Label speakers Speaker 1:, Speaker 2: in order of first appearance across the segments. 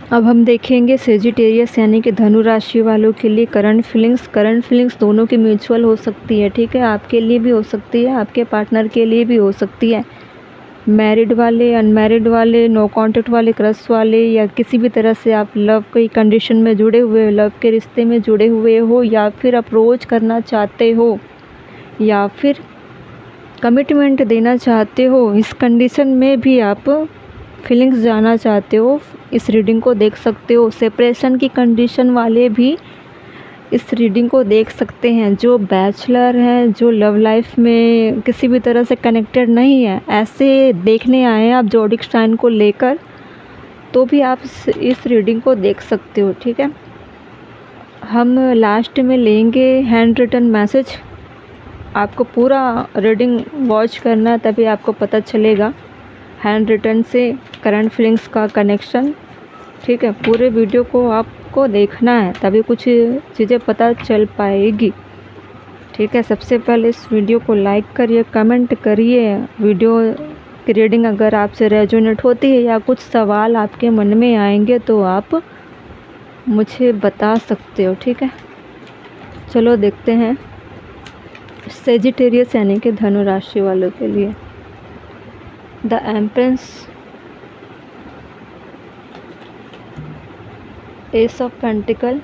Speaker 1: अब हम देखेंगे सेजिटेरियस यानी कि धनु राशि वालों के लिए करंट फीलिंग्स दोनों की म्यूचुअल हो सकती है, ठीक है। आपके लिए भी हो सकती है, आपके पार्टनर के लिए भी हो सकती है। मैरिड वाले, अनमैरिड वाले, नो कॉन्टैक्ट वाले, क्रश वाले, या किसी भी तरह से आप लव की कंडीशन में जुड़े हुए, लव के रिश्ते में जुड़े हुए हो, या फिर अप्रोच करना चाहते हो, या फिर कमिटमेंट देना चाहते हो, इस कंडीशन में भी आप फीलिंग्स जानना चाहते हो, इस रीडिंग को देख सकते हो। सेपरेशन की कंडीशन वाले भी इस रीडिंग को देख सकते हैं। जो बैचलर हैं, जो लव लाइफ में किसी भी तरह से कनेक्टेड नहीं है, ऐसे देखने आए हैं आप ज़ोडिएक साइन को लेकर, तो भी आप इस रीडिंग को देख सकते हो, ठीक है। हम लास्ट में लेंगे हैंड रिटन मैसेज। आपको पूरा रीडिंग वॉच करना है, तभी आपको पता चलेगा हैंड रिटन से करंट फीलिंग्स का कनेक्शन, ठीक है। पूरे वीडियो को आपको देखना है, तभी कुछ चीज़ें पता चल पाएगी, ठीक है। सबसे पहले इस वीडियो को लाइक करिए, कमेंट करिए। वीडियो की रीडिंग अगर आपसे रेजोनेट होती है या कुछ सवाल आपके मन में आएंगे तो आप मुझे बता सकते हो, ठीक है। चलो देखते हैं सेजिटेरियस यानी कि धनु राशि वालों के लिए। The empress, S of pentacle,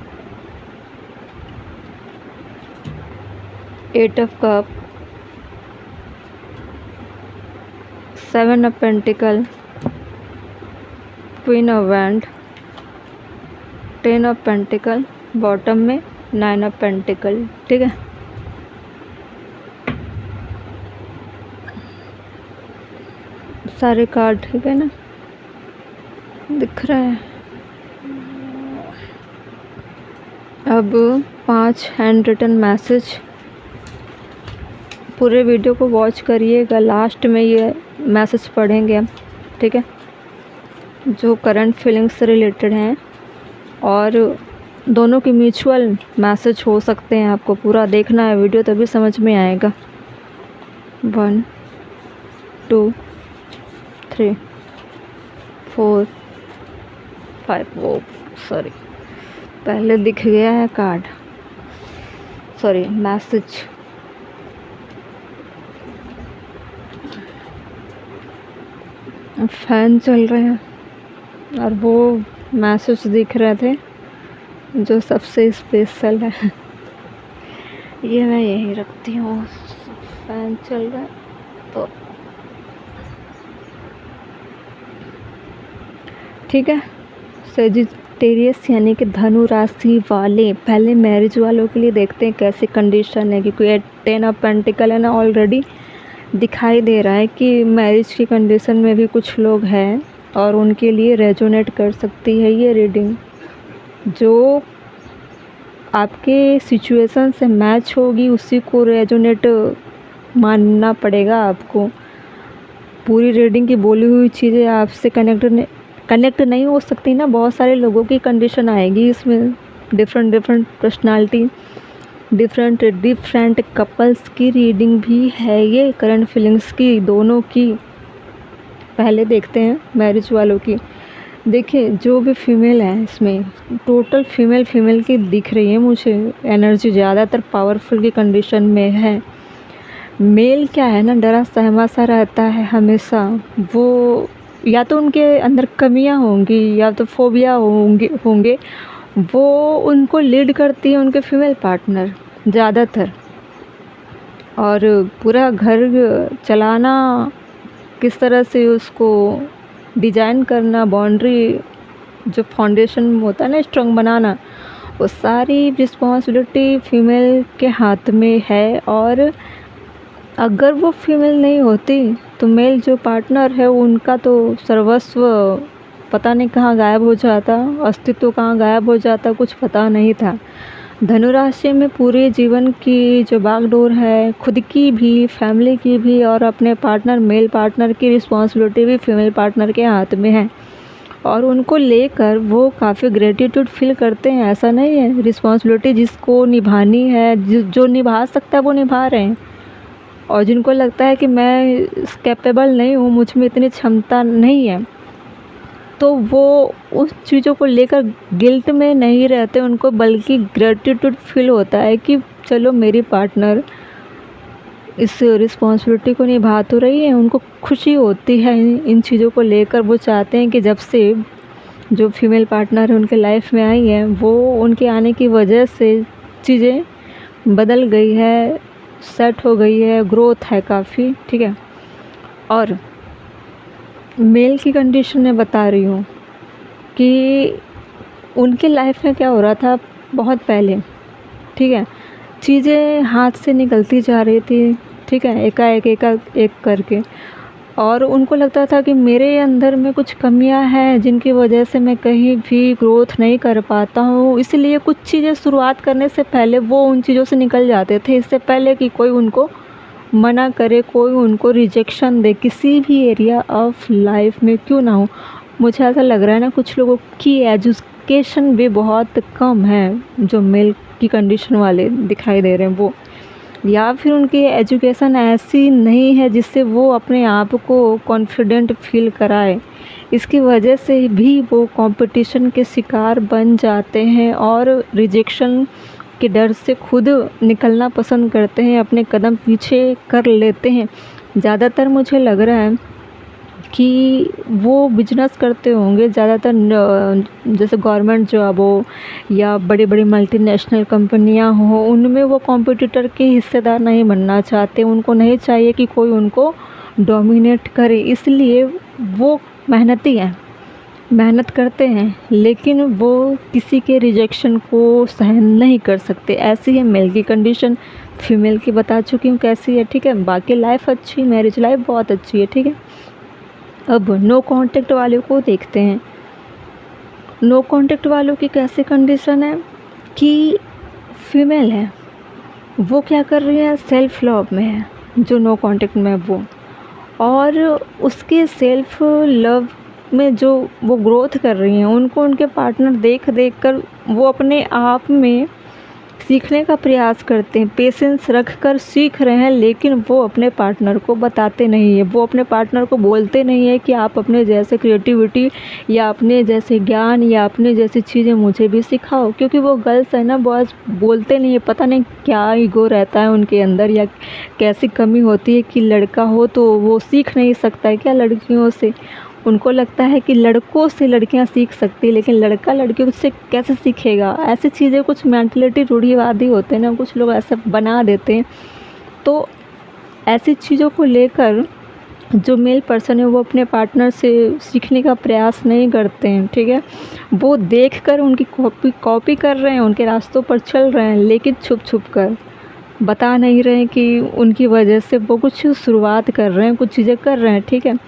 Speaker 1: 8 of cup, 7 of pentacle, queen of wand, 10 of pentacle, bottom में 9 ऑफ पेंटिकल, ठीक है। सारे कार्ड ठीक है ना, दिख रहा है। अब 5 हैंड रिटन मैसेज। पूरे वीडियो को वॉच करिएगा, लास्ट में ये मैसेज पढ़ेंगे हम, ठीक है, जो करंट फीलिंग्स से रिलेटेड हैं और दोनों की म्यूचुअल मैसेज हो सकते हैं। आपको पूरा देखना है वीडियो, तभी समझ में आएगा। 1 2 3 4 5, वो सॉरी पहले दिख गया है कार्ड, सॉरी मैसेज। फैन चल रहे हैं और वो मैसेज दिख रहे थे जो सबसे स्पेशल है। ये मैं यहीं रखती हूँ, फैन चल रहा है तो ठीक है। सेजिटेरियस यानी कि धनु राशि वाले, पहले मैरिज वालों के लिए देखते हैं कैसी कंडीशन है, क्योंकि 10 ऑफ पेंटिकल है ना, ऑलरेडी दिखाई दे रहा है कि मैरिज की कंडीशन में भी कुछ लोग हैं और उनके लिए रेजोनेट कर सकती है ये रीडिंग। जो आपके सिचुएशन से मैच होगी उसी को रेजोनेट मानना पड़ेगा आपको। पूरी रीडिंग की बोली हुई चीज़ें आपसे कनेक्ट नहीं हो सकती ना, बहुत सारे लोगों की कंडीशन आएगी इसमें, डिफरेंट पर्सनालिटी, डिफरेंट कपल्स की रीडिंग भी है ये, करंट फीलिंग्स की दोनों की। पहले देखते हैं मैरिज वालों की। देखिए जो भी फीमेल है इसमें, टोटल फीमेल की दिख रही है मुझे एनर्जी, ज़्यादातर पावरफुल की कंडीशन में है। मेल क्या है ना, डरा सहमा सा रहता है हमेशा। वो या तो उनके अंदर कमियां होंगी या तो फोबिया होंगे, वो उनको लीड करती है उनके फीमेल पार्टनर ज़्यादातर। और पूरा घर चलाना, किस तरह से उसको डिज़ाइन करना, बाउंड्री जो फाउंडेशन होता है ना स्ट्रॉन्ग बनाना, वो सारी रिस्पॉन्सिबिलिटी फीमेल के हाथ में है। और अगर वो फीमेल नहीं होती तो मेल जो पार्टनर है उनका तो सर्वस्व पता नहीं कहाँ गायब हो जाता, अस्तित्व कहाँ गायब हो जाता, कुछ पता नहीं था। धनु राशि में पूरे जीवन की जो बागडोर है, खुद की भी, फैमिली की भी और अपने पार्टनर, मेल पार्टनर की रिस्पॉन्सिबिलिटी भी फीमेल पार्टनर के हाथ में है और उनको लेकर वो काफ़ी ग्रेटिट्यूड फील करते हैं। ऐसा नहीं है, रिस्पॉन्सिबिलिटी जिसको निभानी है, जो निभा सकता है वो निभा रहे हैं, और जिनको लगता है कि मैं कैपेबल नहीं हूँ, मुझ में इतनी क्षमता नहीं है, तो वो उस चीज़ों को लेकर गिल्ट में नहीं रहते, उनको बल्कि ग्रेटिट्यूड फील होता है कि चलो मेरी पार्टनर इस रिस्पॉन्सिबिलिटी को निभा तो रही है। उनको खुशी होती है इन चीज़ों को लेकर। वो चाहते हैं कि जब से जो फीमेल पार्टनर है उनके लाइफ में आई है, वो उनके आने की वजह से चीज़ें बदल गई है, सेट हो गई है, ग्रोथ है काफ़ी, ठीक है। और मेल की कंडीशन में बता रही हूँ कि उनके लाइफ में क्या हो रहा था बहुत पहले, ठीक है। चीज़ें हाथ से निकलती जा रही थी, ठीक है, एकाएक करके। और उनको लगता था कि मेरे अंदर में कुछ कमियां हैं जिनकी वजह से मैं कहीं भी ग्रोथ नहीं कर पाता हूँ। इसलिए कुछ चीज़ें शुरुआत करने से पहले वो उन चीज़ों से निकल जाते थे, इससे पहले कि कोई उनको मना करे, कोई उनको रिजेक्शन दे, किसी भी एरिया ऑफ लाइफ में क्यों ना हो। मुझे ऐसा लग रहा है ना, कुछ लोगों की एजुकेशन भी बहुत कम है, जो मेल की कंडीशन वाले दिखाई दे रहे हैं वो, या फिर उनकी एजुकेशन ऐसी नहीं है जिससे वो अपने आप को कॉन्फिडेंट फील कराए। इसकी वजह से भी वो कंपटीशन के शिकार बन जाते हैं और रिजेक्शन के डर से खुद निकलना पसंद करते हैं, अपने कदम पीछे कर लेते हैं। ज़्यादातर मुझे लग रहा है कि वो बिजनेस करते होंगे ज़्यादातर, जैसे गवर्नमेंट जॉब हो या बड़ी बड़ी मल्टीनेशनल कंपनियां हो, उनमें वो कॉम्पिटिटर के हिस्सेदार नहीं बनना चाहते। उनको नहीं चाहिए कि कोई उनको डोमिनेट करे, इसलिए वो मेहनती हैं, मेहनत करते हैं, लेकिन वो किसी के रिजेक्शन को सहन नहीं कर सकते। ऐसी है मेल की कंडीशन। फीमेल की बता चुकी हूँ कैसी है, ठीक है। बाकी लाइफ अच्छी, मैरिज लाइफ बहुत अच्छी है, ठीक है। अब नो कांटेक्ट वाले को देखते हैं। नो कांटेक्ट वालों की कैसी कंडीशन है कि फीमेल है, वो क्या कर रही है, सेल्फ लव में है, जो नो कांटेक्ट में है वो। और उसके सेल्फ लव में जो वो ग्रोथ कर रही हैं, उनको उनके पार्टनर देख देख कर वो अपने आप में सीखने का प्रयास करते हैं, पेशेंस रख कर सीख रहे हैं, लेकिन वो अपने पार्टनर को बताते नहीं है। वो अपने पार्टनर को बोलते नहीं है कि आप अपने जैसे क्रिएटिविटी या अपने जैसे ज्ञान या अपने जैसी चीज़ें मुझे भी सिखाओ, क्योंकि वो गर्ल्स है ना, बॉयज़ बोलते नहीं है। पता नहीं क्या ईगो रहता है उनके अंदर, या कैसी कमी होती है कि लड़का हो तो वो सीख नहीं सकता है क्या लड़कियों से। उनको लगता है कि लड़कों से लड़कियां सीख सकती है, लेकिन लड़का लड़कियों से कैसे सीखेगा। ऐसी चीज़ें, कुछ मेंटलिटी रूढ़िवादी होते हैं ना, कुछ लोग ऐसा बना देते हैं। तो ऐसी चीज़ों को लेकर जो मेल पर्सन है वो अपने पार्टनर से सीखने का प्रयास नहीं करते हैं, ठीक है। वो देखकर उनकी कॉपी कर रहे हैं, उनके रास्तों पर चल रहे हैं, लेकिन छुप छुप कर बता नहीं रहे हैं कि उनकी वजह से वो कुछ शुरुआत कर रहे हैं, कुछ चीज़ें कर रहे हैं, ठीक है।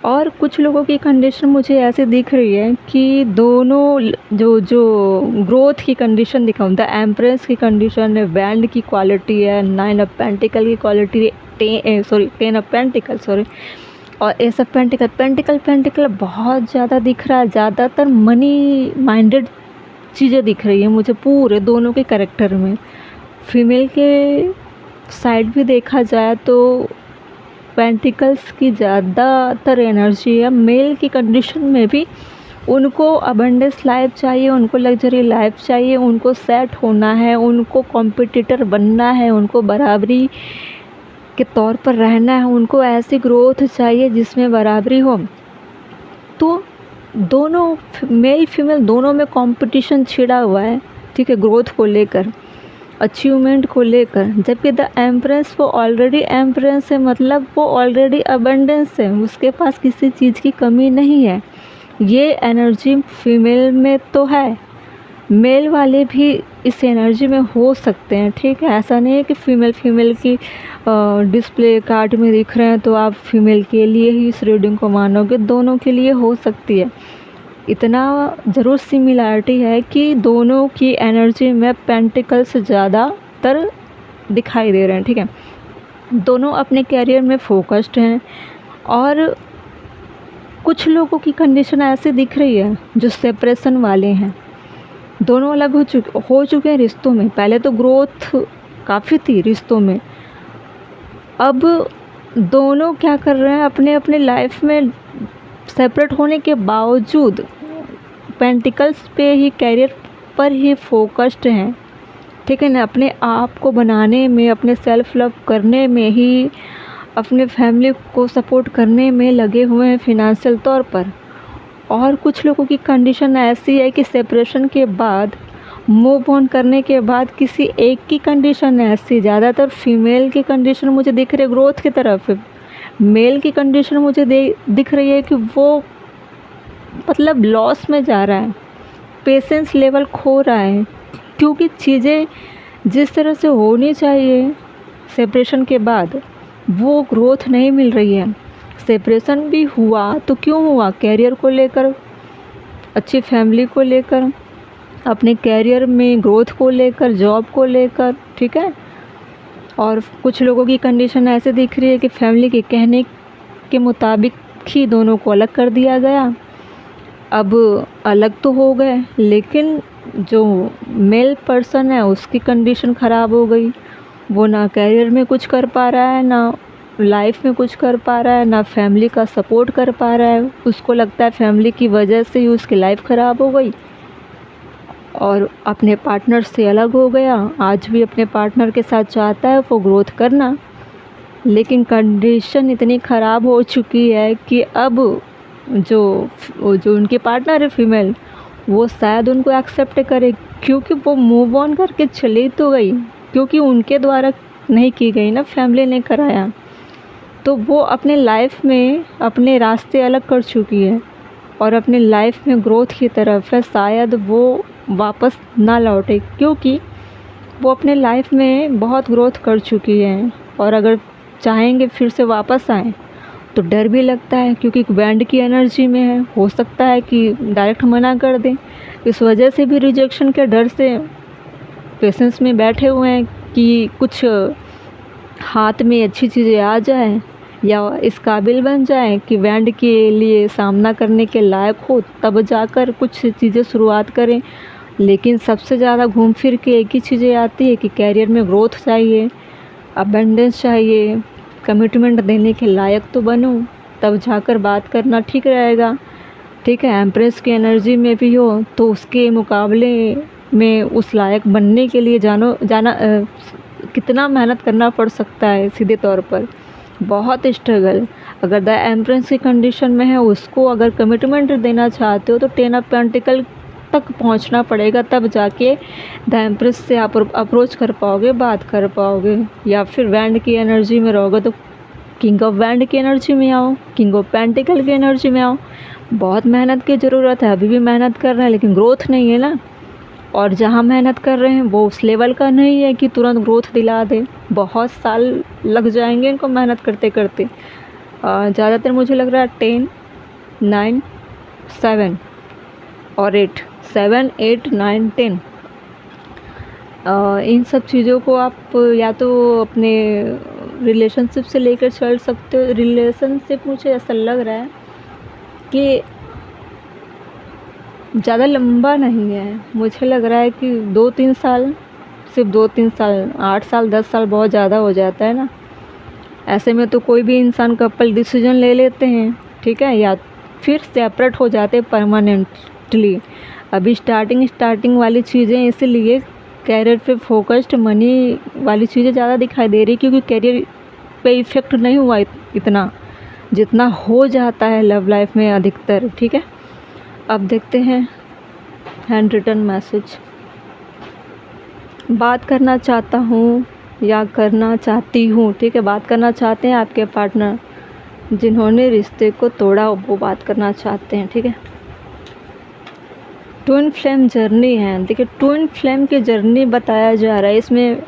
Speaker 1: और कुछ लोगों की कंडीशन मुझे ऐसे दिख रही है कि दोनों जो ग्रोथ की कंडीशन दिखाऊँ, द एम्प्रेस की कंडीशन है, बैंड की क्वालिटी है, 9 ऑफ पेंटिकल की क्वालिटी, 10 ऑफ पेंटिकल और एस ऑफ पेंटिकल बहुत ज़्यादा दिख रहा है। ज़्यादातर मनी माइंडेड चीज़ें दिख रही है मुझे पूरे दोनों के कैरेक्टर में। फीमेल के साइड भी देखा जाए तो पेंटिकल्स की ज़्यादातर एनर्जी है। मेल की कंडीशन में भी उनको अबंडेंस लाइफ चाहिए, उनको लग्जरी लाइफ चाहिए, उनको सेट होना है, उनको कॉम्पिटिटर बनना है, उनको बराबरी के तौर पर रहना है, उनको ऐसी ग्रोथ चाहिए जिसमें बराबरी हो। तो दोनों मेल फीमेल दोनों में कंपटीशन छिड़ा हुआ है, ठीक है, ग्रोथ को लेकर, अचीवमेंट को लेकर। जबकि द एम्प्रेस वो ऑलरेडी एम्प्रेस है, मतलब वो ऑलरेडी अबंडेंस है, उसके पास किसी चीज़ की कमी नहीं है। ये एनर्जी फीमेल में तो है, मेल वाले भी इस एनर्जी में हो सकते हैं, ठीक है। ऐसा नहीं है कि फीमेल की डिस्प्ले कार्ड में दिख रहे हैं तो आप फीमेल के लिए ही इस रीडिंग को मानोगे, दोनों के लिए हो सकती है। इतना ज़रूर सिमिलैरिटी है कि दोनों की एनर्जी में पेंटिकल्स ज़्यादातर दिखाई दे रहे हैं, ठीक है। दोनों अपने कैरियर में फोकस्ड हैं। और कुछ लोगों की कंडीशन ऐसी दिख रही है जो सेपरेशन वाले हैं, दोनों अलग हो चुके हैं रिश्तों में। पहले तो ग्रोथ काफ़ी थी रिश्तों में, अब दोनों क्या कर रहे हैं, अपने अपने लाइफ में सेपरेट होने के बावजूद पेंटिकल्स पे ही, कैरियर पर ही फोकस्ड हैं, ठीक है ना। अपने आप को बनाने में, अपने सेल्फ लव करने में ही, अपने फैमिली को सपोर्ट करने में लगे हुए हैं फिनेंशियल तौर पर। और कुछ लोगों की कंडीशन ऐसी है कि सेपरेशन के बाद, मूव ऑन करने के बाद किसी एक की कंडीशन ऐसी, ज़्यादातर फीमेल की कंडीशन मुझे दिख रही है ग्रोथ की तरफ है। मेल की कंडीशन मुझे दिख रही है कि वो मतलब लॉस में जा रहा है, पेशेंस लेवल खो रहा है, क्योंकि चीज़ें जिस तरह से होनी चाहिए सेपरेशन के बाद वो ग्रोथ नहीं मिल रही है। सेपरेशन भी हुआ तो क्यों हुआ? कैरियर को लेकर, अच्छी फैमिली को लेकर, अपने कैरियर में ग्रोथ को लेकर, जॉब को लेकर, ठीक है। और कुछ लोगों की कंडीशन ऐसे दिख रही है कि फैमिली के कहने के मुताबिक ही दोनों को अलग कर दिया गया। अब अलग तो हो गए, लेकिन जो मेल पर्सन है उसकी कंडीशन ख़राब हो गई। वो ना कैरियर में कुछ कर पा रहा है, ना लाइफ में कुछ कर पा रहा है, ना फैमिली का सपोर्ट कर पा रहा है। उसको लगता है फैमिली की वजह से ही उसकी लाइफ ख़राब हो गई और अपने पार्टनर से अलग हो गया। आज भी अपने पार्टनर के साथ चाहता है वो ग्रोथ करना, लेकिन कंडीशन इतनी ख़राब हो चुकी है कि अब जो उनके पार्टनर है फीमेल, वो शायद उनको एक्सेप्ट करे, क्योंकि वो मूव ऑन करके चली तो गई, क्योंकि उनके द्वारा नहीं की गई ना, फैमिली ने कराया। तो वो अपने लाइफ में अपने रास्ते अलग कर चुकी है और अपने लाइफ में ग्रोथ की तरफ है। शायद वो वापस ना लौटे, क्योंकि वो अपने लाइफ में बहुत ग्रोथ कर चुकी है, और अगर चाहेंगे फिर से वापस आएँ तो डर भी लगता है, क्योंकि बैंड की एनर्जी में है। हो सकता है कि डायरेक्ट मना कर दें, इस वजह से भी रिजेक्शन के डर से पेशेंस में बैठे हुए हैं कि कुछ हाथ में अच्छी चीज़ें आ जाए या इस काबिल बन जाए कि बैंड के लिए सामना करने के लायक हो, तब जाकर कुछ चीज़ें शुरुआत करें। लेकिन सबसे ज़्यादा घूम फिर के एक ही चीज़ें आती है कि कैरियर में ग्रोथ चाहिए, अबंडेंस चाहिए, कमिटमेंट देने के लायक तो बनूं, तब जाकर बात करना ठीक रहेगा, ठीक है। एम्प्रेस की एनर्जी में भी हो तो उसके मुकाबले में उस लायक बनने के लिए कितना मेहनत करना पड़ सकता है, सीधे तौर पर बहुत स्ट्रगल। अगर द एम्प्रेस की कंडीशन में है, उसको अगर कमिटमेंट देना चाहते हो तो 10 ऑफ पेंटिकल तक पहुंचना पड़ेगा, तब जाके द एम्प्रेस से आप अप्रोच कर पाओगे, बात कर पाओगे। या फिर बैंड की एनर्जी में रहोगे तो किंग ऑफ बैंड की एनर्जी में आओ, किंग ऑफ पेंटिकल की एनर्जी में आओ। बहुत मेहनत की ज़रूरत है, अभी भी मेहनत कर रहे हैं लेकिन ग्रोथ नहीं है ना। और जहाँ मेहनत कर रहे हैं वो उस लेवल का नहीं है कि तुरंत ग्रोथ दिला दे, बहुत साल लग जाएंगे इनको मेहनत करते करते। ज़्यादातर मुझे लग रहा है 10, 9, 7 और 8, 7, 8, 9, 10, इन सब चीज़ों को आप या तो अपने रिलेशनशिप से लेकर चल सकते हो। रिलेशनशिप मुझे ऐसा लग रहा है कि ज़्यादा लंबा नहीं है, मुझे लग रहा है कि 2-3 साल, सिर्फ 2-3 साल। 8 साल 10 साल बहुत ज़्यादा हो जाता है ना। ऐसे में तो कोई भी इंसान कपल डिसीजन ले लेते हैं, ठीक है, या फिर सेपरेट हो जाते हैं परमानेंटली। अभी स्टार्टिंग वाली चीज़ें इसीलिए कैरियर पे फोकस्ड, मनी वाली चीज़ें ज़्यादा दिखाई दे रही, क्योंकि कैरियर पे इफ़ेक्ट नहीं हुआ इतना जितना हो जाता है लव लाइफ में अधिकतर, ठीक है। अब देखते हैं हैंड रिटन मैसेज। बात करना चाहता हूँ या करना चाहती हूँ, ठीक है। बात करना चाहते हैं आपके पार्टनर, जिन्होंने रिश्ते को तोड़ा वो बात करना चाहते हैं, ठीक है। ट्विन फ्लेम जर्नी है, देखिए ट्विन फ्लेम की जर्नी बताया जा रहा है इसमें।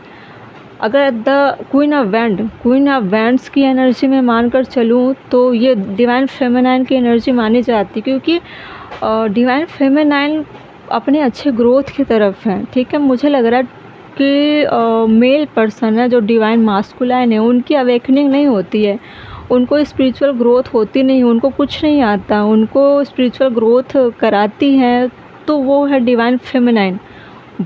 Speaker 1: अगर द क्वीन ऑफ वैंड्स की एनर्जी में मानकर चलूँ तो ये डिवाइन फेमिनाइन की एनर्जी मानी जाती है, क्योंकि डिवाइन फेमिनाइन अपने अच्छे ग्रोथ की तरफ है, ठीक है। मुझे लग रहा है कि मेल पर्सन है जो डिवाइन मास्कुलाइन है, उनकी अवेकनिंग नहीं होती है, उनको स्पिरिचुअल ग्रोथ होती नहीं, उनको कुछ नहीं आता, उनको स्पिरिचुअल ग्रोथ कराती है तो वो है डिवाइन फेमिनाइन।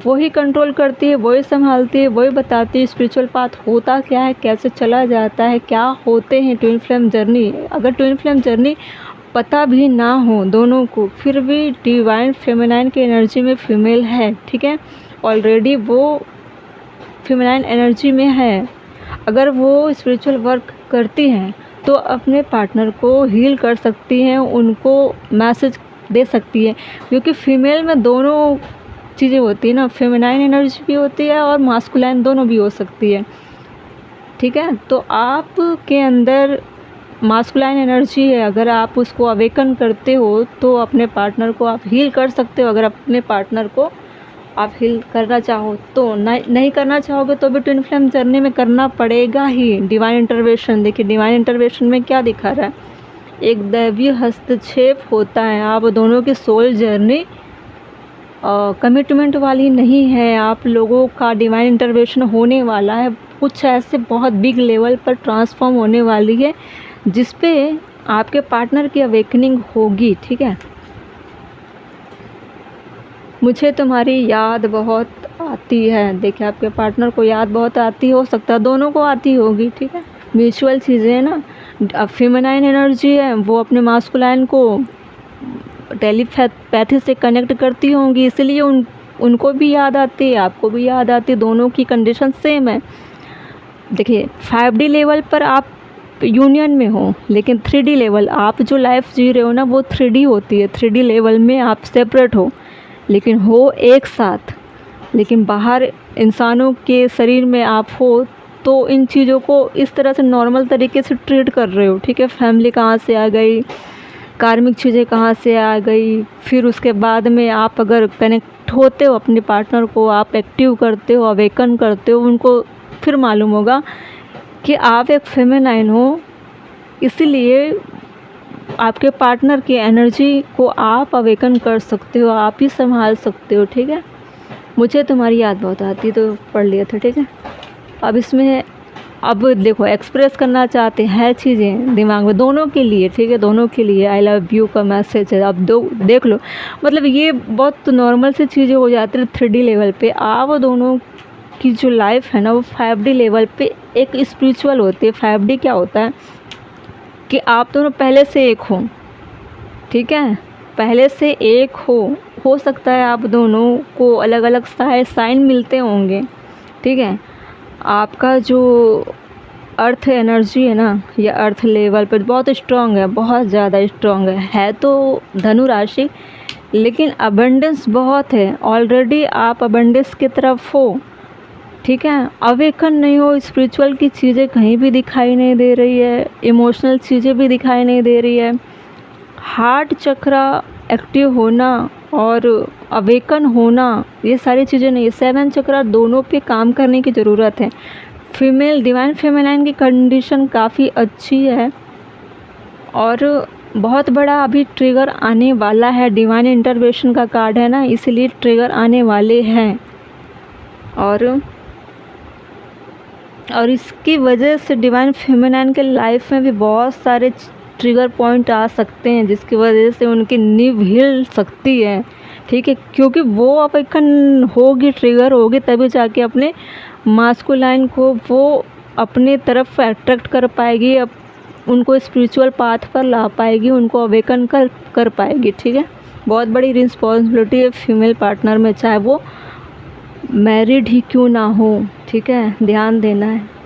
Speaker 1: वही कंट्रोल करती है, वही संभालती है, वही बताती है स्पिरिचुअल पाथ होता क्या है, कैसे चला जाता है, क्या होते हैं ट्विन फ्लेम जर्नी। अगर ट्विन फ्लेम जर्नी पता भी ना हो दोनों को, फिर भी डिवाइन फेमिनाइन की एनर्जी में फीमेल है, ठीक है, ऑलरेडी वो फेमिनाइन एनर्जी में है, अगर वो स्पिरिचुअल वर्क करती हैं तो अपने पार्टनर को हील कर सकती हैं, उनको मैसेज दे सकती है, क्योंकि फीमेल में दोनों चीज़ें होती है ना, फेमिनाइन एनर्जी भी होती है और मास्कुलाइन दोनों भी हो सकती है, ठीक है। तो आपके अंदर मास्कुलाइन एनर्जी है, अगर आप उसको अवेकन करते हो तो अपने पार्टनर को आप हील कर सकते हो, अगर अपने पार्टनर को आप हील करना चाहो तो, नहीं करना चाहोगे तो भी ट्विन फ्लेम जर्नी में करना पड़ेगा ही डिवाइन इंटरवेंशन। देखिए डिवाइन इंटरवेंशन में क्या दिखा रहा है, एक दैवीय हस्तक्षेप होता है, आप दोनों की सोल जर्नी कमिटमेंट वाली नहीं है, आप लोगों का डिवाइन इंटरवेंशन होने वाला है, कुछ ऐसे बहुत बिग लेवल पर ट्रांसफॉर्म होने वाली है जिस पे आपके पार्टनर की अवेकनिंग होगी, ठीक है। मुझे तुम्हारी याद बहुत आती है, देखिए आपके पार्टनर को याद बहुत आती, हो सकता है दोनों को आती होगी, ठीक है, म्यूचुअल चीज़ें हैं ना। अब फेमिनाइन एनर्जी है, वो अपने मास्कुलाइन को टेलीपैथी से कनेक्ट करती होंगी, इसलिए उनको भी याद आती है, आपको भी याद आती है, दोनों की कंडीशन सेम है। देखिए 5D लेवल पर आप यूनियन में हो, लेकिन 3D लेवल आप जो लाइफ जी रहे हो ना वो 3D होती है, 3D लेवल में आप सेपरेट हो लेकिन हो एक साथ, लेकिन बाहर इंसानों के शरीर में आप हो तो इन चीज़ों को इस तरह से नॉर्मल तरीके से ट्रीट कर रहे हो, ठीक है। फैमिली कहाँ से आ गई, कार्मिक चीज़ें कहाँ से आ गई, फिर उसके बाद में आप अगर कनेक्ट होते हो अपने पार्टनर को, आप एक्टिव करते हो, अवेकन करते हो, उनको फिर मालूम होगा कि आप एक फेमिनाइन हो, इसीलिए आपके पार्टनर की एनर्जी को आप अवेकन कर सकते हो, आप ही संभाल सकते हो, ठीक है। मुझे तुम्हारी याद बहुत आती तो पढ़ लिया था, ठीक है। अब इसमें अब देखो एक्सप्रेस करना चाहते हैं चीज़ें दिमाग में दोनों के लिए, ठीक है, दोनों के लिए आई लव यू का मैसेज है। अब देख लो, मतलब ये बहुत नॉर्मल सी चीज़ें हो जाती है 3D लेवल पे, आप दोनों की जो लाइफ है ना वो 5D लेवल पे एक स्पिरिचुअल होती है। 5D क्या होता है कि आप दोनों पहले से एक हो, ठीक है, पहले से एक हो सकता है आप दोनों को अलग अलग साइन मिलते होंगे, ठीक है। आपका जो अर्थ एनर्जी है ना, या अर्थ लेवल पर बहुत स्ट्रॉन्ग है, बहुत ज़्यादा स्ट्रॉन्ग है तो धनु राशि, लेकिन अबंडेंस बहुत है, ऑलरेडी आप अबंडेंस की तरफ हो, ठीक है। अवेकन नहीं हो, स्पिरिचुअल की चीज़ें कहीं भी दिखाई नहीं दे रही है, इमोशनल चीज़ें भी दिखाई नहीं दे रही है, हार्ट चक्रा एक्टिव होना और अवेकन होना ये सारी चीज़ें नहीं है। 7 चक्रा दोनों पे काम करने की ज़रूरत है। फीमेल डिवाइन फेमिनाइन की कंडीशन काफ़ी अच्छी है और बहुत बड़ा अभी ट्रिगर आने वाला है, डिवाइन इंटरवेंशन का कार्ड है ना, इसलिए ट्रिगर आने वाले हैं और इसकी वजह से डिवाइन फेमिनाइन के लाइफ में भी बहुत सारे ट्रिगर पॉइंट आ सकते हैं जिसकी वजह से उनकी नींव हिल सकती है, ठीक है, क्योंकि वो अवेकन होगी, ट्रिगर होगी, तभी जाके अपने मास्कुलाइन को वो अपने तरफ अट्रैक्ट कर पाएगी, अब उनको स्पिरिचुअल पाथ पर ला पाएगी, उनको अवेकन कर पाएगी, ठीक है। बहुत बड़ी रिस्पॉन्सिबिलिटी है फीमेल पार्टनर में, चाहे वो मैरिड ही क्यों ना हो, ठीक है, ध्यान देना है।